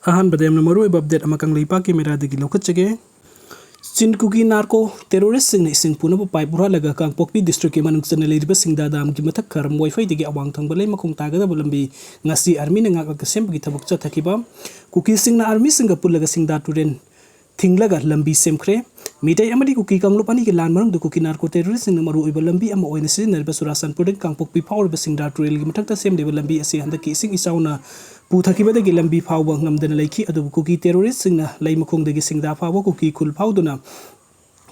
अहमद मरु update लेपा के मेरा लौकचे चिन कुकी नार्को टेरोरिस्ट सिंह पुनब पाइप बुरालगा कांगपोकपी डिस्ट्रिक्ट के मनुंगचना लेरिबा सिंगदा दाम की मथक खरम वाईफाई अवांग थंग लै मखोंग तागदब लंबी ngasi आर्मी ने ngak सेमबगी थबक चथकिबा कुकीसिंगना आर्मीसिंगा पुल्लगा सिंगदा तुरेल थिंगलागा लंबी सेमखरे मिटाई अमदी कुकी कांगलुप अनि के लान मरंग कुकी नार्को टेरोरिस्ट सिंह मरु ओइबा लंबी अमा ओइना सिजनरबा सुरासनपुर कांगपोकपी फावरबा सिंगदा तुरेल की मथकता सेमदेबा लंबी असी हंदकी इसिंग इसाउना पुथकिबदगी लंबी फावबा ngamdana leiki adu kuki terrorist singna lei makhongdagi singda fawa kuki khul fauduna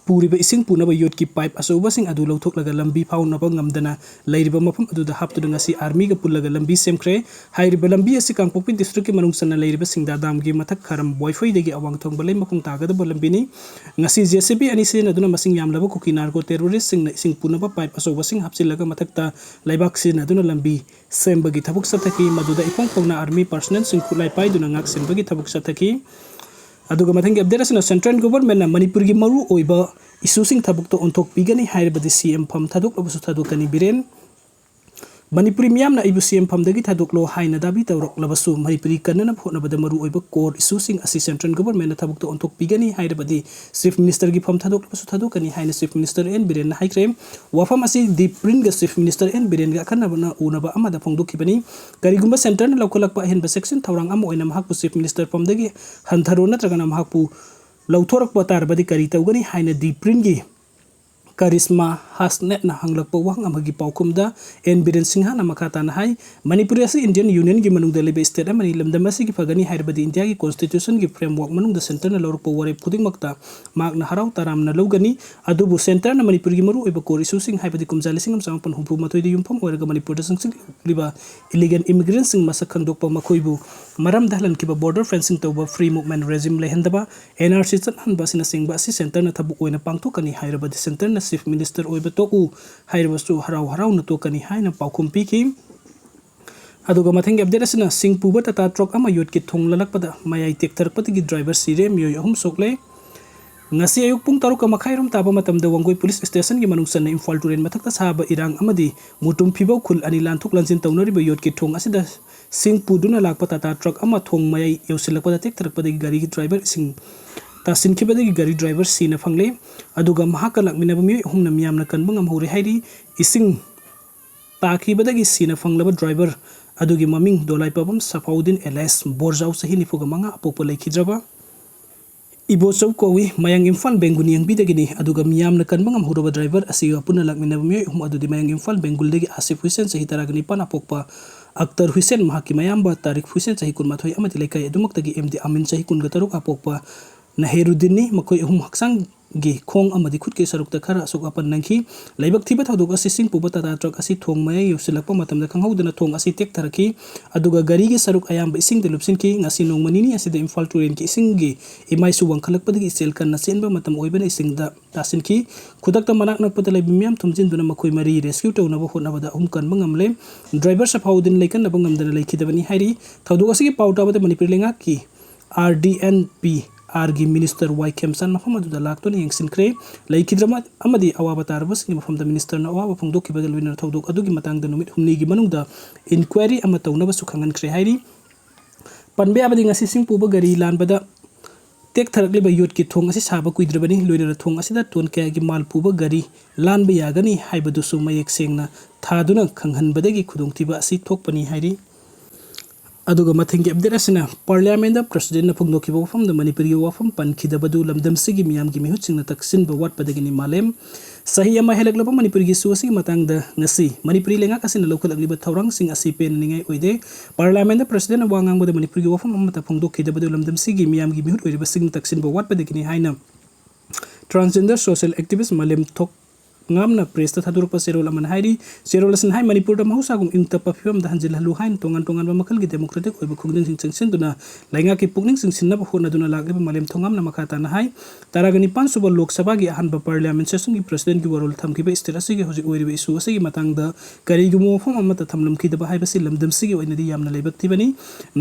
पूरीब इसिंग पुनब योट की पाइप असौबसिंग अदु लौथोकलगा लंबी फाउनब ngamdana leiriba mafam aduda haptuda ngasi army ga pullaga lambi semkhre hairiba lambi asi kangpokpi district ki manungsana leiriba singda dam gi mathak kharam boyfai degi awang thong balai makong tagada bolambi ni ngasi jcb ani sin aduna masing yamlaba kuki narko terrorist singna ising punaba pipe asौबसिंग hapsilaga mathakta laibak sin aduna lambi sembagi thabuk sathaki maduda ipong phongna army personnel sing khulai paiduna ngak sembagi thabuk sathaki अदुगा मथंग update असना central government Manipur की मरु ओइबा इशूसिंग थबुक तो ओंथोक पिगनी हाइरबदि सीएम फम थदुक लबसु थदुकनी बिरेन मणिपुरी मियामना इबु सीएम फम दगी थदुकलो हाइना दाबी तौरक लबसु मणिपुरी कन्नना फोनबद मरु ओइबा कोर इशूसिंग असि सेंट्रल गवर्नमेंट थबुक तो ओंथोक पिगनी हाइरबदि चीफ मिनिस्टर की फम थदुक लबसु थदुकनी हाइना चीफ मिनिस्टर एन बिरेन हाइक्रे वाफम असि दीप्रिन ग चीफ मिनिस्टर एन बिरेन गा खन्नबना उनबा अमदा फोंदुखिबनी करिगुंबा सेंटर न लौखलकपा हेनबा सेक्शन थौरांग अम ओइना महकपु चीफ मिनिस्टर फम दगी हंथरो नत्रगना महकपु लौथोरकपा तारबदि करि तौगनी हाइना दीप्रिन गी करिश्मा हासनेट ना हंगलकपा वहंग अमगी पाउकुमदा एन बिरेन सिंहा ना मखाता ना हाई मणिपुर असि इंडियन यूनियन की मनुंग दलेबे स्टेट अमनी लमदम असि की फगनी हाइरबदि इंडिया की कॉन्स्टिट्यूशन की फ्रेमवर्क मनुंग द सेंटर ना लौरकपा वरे खुदिंग मक्ता माक ना हराव ताराम ना लौगनी अदुबु सेंटर ना मणिपुर की मरु ओइबा कोर इशू सिंग हाइबदि कुमजा लिसिंग अमसामपन हुंफु मथोइदि युमफम ओरगा मणिपुर द संसिंग लिबा इलीगल इमिग्रेंट सिंग मसक खंगदोकपा मखोइबु मरम दहलन किबा बॉर्डर फेंसिंग तौबा फ्री मूवमेंट रेजिम लेहंदबा एनआरसी चतहनबा सिना सिंगबा असि सेंटर ना थबु ओइना पांगथोकनी हाइरबदि सेंटर ना चीफ मिनिस्टर ओइबा तोकु हाइरबसु हराव हराव न तोकनी हाइना पाउखुम पिखि अदुगा मथंग अपडेट असना सिंग पुबा टाटा ट्रक अमा योट की थोंग ललकपदा मयाई टेक्थरपतगी ड्राइवर सिरे मियोय अहुम सोकले ngasi ayuk pung taruka makhairum taba matamda wangoi police station gi manungsan imphal turen mathakta saba irang amadi mutum phibau khul ani lanthuk lansin taunari ba yot ki thong asida sing puduna lakpa tata truck ama thong mayai yausilakpa tek tarakpa gari gi driver sing tasin khibada gi gari driver sina phangle aduga mahaka lakmina ba mi humna miyamna kanbang am hore hairi ising takhibada gi sina phanglaba driver adugi maming dolai pabam safaudin ls borjau sahi nifuga manga apopo laikhidraba इबो चौ कोवी Mayank Imphal बेंगुनी यंगबीदगिनी अदुगा मियामना कनबंगम हुरबा driver असिगा पुना लाकमिनब मिय हुम अदुदि मयंग इम्फाल बेंगुलदगी आसिफ हुसैन सही तरागनी पाना पोकपा अख्तर हुसैन महाकी मयामबा तारिक हुसैन सही कुनमाथोय अमति लेकाय अदुमक्तगी MD अमिन सही कुनगतरुक अपोकपा नहेरुद्दीननी मखोय हुम हक्सांग गी खोंग अमदी खुद के सरुक खर असुक अपन नंखी लाइबक थिबा थौदुक असि सिंग पुबा टाटा ट्रक असि थोंग मय युसिलकपा मतमदा खंगहौदना थोंग असि टेक थरखी अदुगा गाड़ी के सरुक अयाम इसिंग देलुपसिन की ngasi नोंगमनिनी असि द इम्फाल टुरेन की इसिंग गी इमाइ सु वंखलकपदगी सेल कन नसेनबा मतम ओइबना इसिंग दा तासिन की खुदकता मनाक नकपदा लाइब मियाम थुमजिन दुना मखोय मरी रेस्क्यू तौनबा होनबदा हुम कन मंगमले ड्राइवर सफाउदिन लेकन नबंग नमदना लेखिदबनी हाइरी थौदुक असि की पाउटाबदा मणिपुर लेंगा की आरडीएनपी आरगी मिनिस्टर वाई खेमसन मफम अदुदा लाक्तोन यंगसिनख्रे लैखिद्रमा अमदी अवाबा तारबसिंग मफमदा मिनिस्टर न अवाबा फोंदोखिबगल विनर थौदोक अदुगी मतंगदा नुमित हुमनीगी मनुंगदा इंक्वायरी अमा तौनबा सुखंगनख्रे हाइरी पनबे आबदी ngasi सिंग पुबा गरी लानबदा टेक थरकलिबा योट की थोंग असि साबा कुइद्रबनी लोइनर थोंग असिदा टोन कयागी माल पुबा गरी लानबा यागनी हाइबदुसु मयेक सेंगना थादुना खंगहनबदगी खुदोंथिबा असि थोकपनी हाइरी अदुगा मथिंग अपडेट असना पार्लियामेंट द प्रेसिडेंट न फंगदोखिबा वफम द मणिपुरी वफम पनखिदबदु लमदम सिगी मियाम की मिहुचिंगना तकसिन ब वाटपदगिनी मालेम सही अमा हेलकलबा मणिपुरी की सुअसी मतंग द ngasi मणिपुरी लेंगा कसिन लोखलगलिबा थौरंग सिंग असि पेन निंgai ओइदे पार्लियामेंट द प्रेसिडेंट वांगांग बद मणिपुरी वफम अमता फंगदोखिदबदु लमदम सिगी मियाम की मिहुत ओइरबा सिंग तकसिन ब वाटपदगिनी हाइना ट्रांसजेंडर सोशल एक्टिविस्ट मालेम थोक ngamna press ta thadur pa serol aman hairi serol asan hai manipur da mahusa gum ing tapa phim da hanjil halu hain tongan tongan ba makal gi democratic oiba khungding sing chengsin duna lainga ki pukning sing sinna ba hona duna lagbe malem thongam na makata na hai taragani 5 suba lok sabha gi ahan ba parliament session gi president gi warol tham ki ba state asi gi hoji oiribe isu asi gi matang da kari gu mo phom amata thamlam ki da ba hai ba silam dam si gi oina di yamna lebak thibani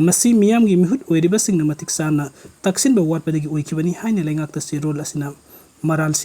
masi miyam gi mihut oiriba sing na matik sana taksin ba wat pa gi oikibani haina laingak ta serol asina maral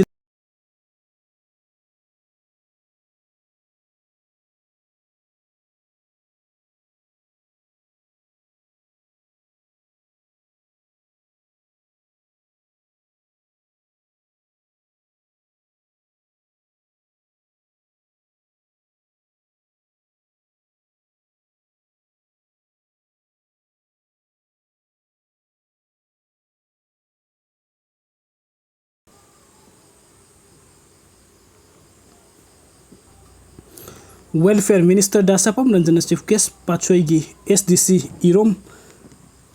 Welfare Minister Dasapam Ranjana Chief Guest Pachoigi SDC Irom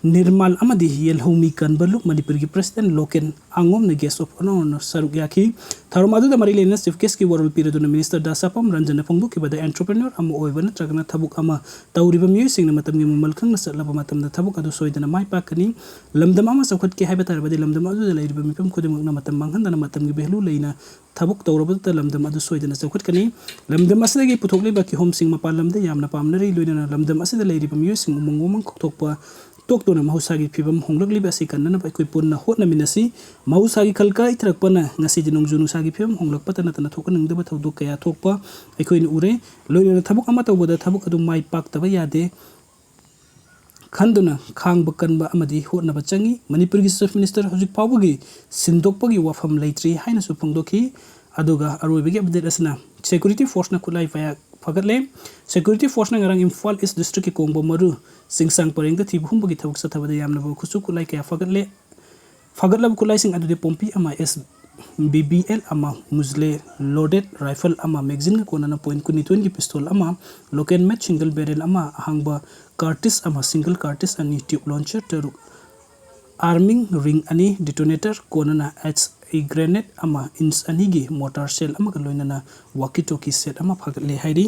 Nirmal Amadi Yelhomi Kanbalu Manipuri President Loken Angom the guest of honor Sarugyaki Tarumadu the Marilena Chief Guest World Period Minister Dasapam Ranjana Ponguki by the entrepreneur Amo Oven Tragana Tabuk Ama Tauriba Musing the Matami Malkan Salapamatam the Tabukado Soy than a my pakani Lamdamama Sakotki Habitat by the Lamdamadu the lady Bimipum Kodimana Matamang and Matam Belu Lena Tabuk Taurabut the Lamdamadu Soy than a Sakotkani Lamdamasagi Putokli Baki Home Sing Mapalam the Yamna Pamnari Ludina Lamdamasi the lady Bemusing among woman Koktopa Tok to Mahusagi Pibam Honglagli Basikan by Kupuna Hotna Minasi, Mahusagi Kalka, Trakpana, Nasi Junusagi Pim, Honglak Patanatana Tokan, the Bato Dukaya Tokpa, Equin Ure, Loyal Tabukamata with the Tabukadu Mai Pak Tabayade Kanduna, Kang Bakanba Amadi, Hotna Bachangi, Manipuri Chief Minister Hojik Pawagi, Sindokpagi Wafam Laitri, Highness Upungdoki, Adoga, Arubigi Abdesna, Security Force Nakulai via Fagatle, Security Force Nangarang Imphal is District Combo Maru, Sing Sang Paring the Tibum Bagita Satavayam Kusuku like a Fagatle Fagalab Kulising at the Pompi Ama S BBL Ama Musle loaded rifle Ama magazine Konana point Kuni 20 pistol Ama Loken match single barrel Ama Hangba Curtis Ama single Curtis and tube launcher Teru arming ring ani detonator konana as a grenade ama ins anigi mortar shell ama kaloinana walkie talkie set ama phagle hairi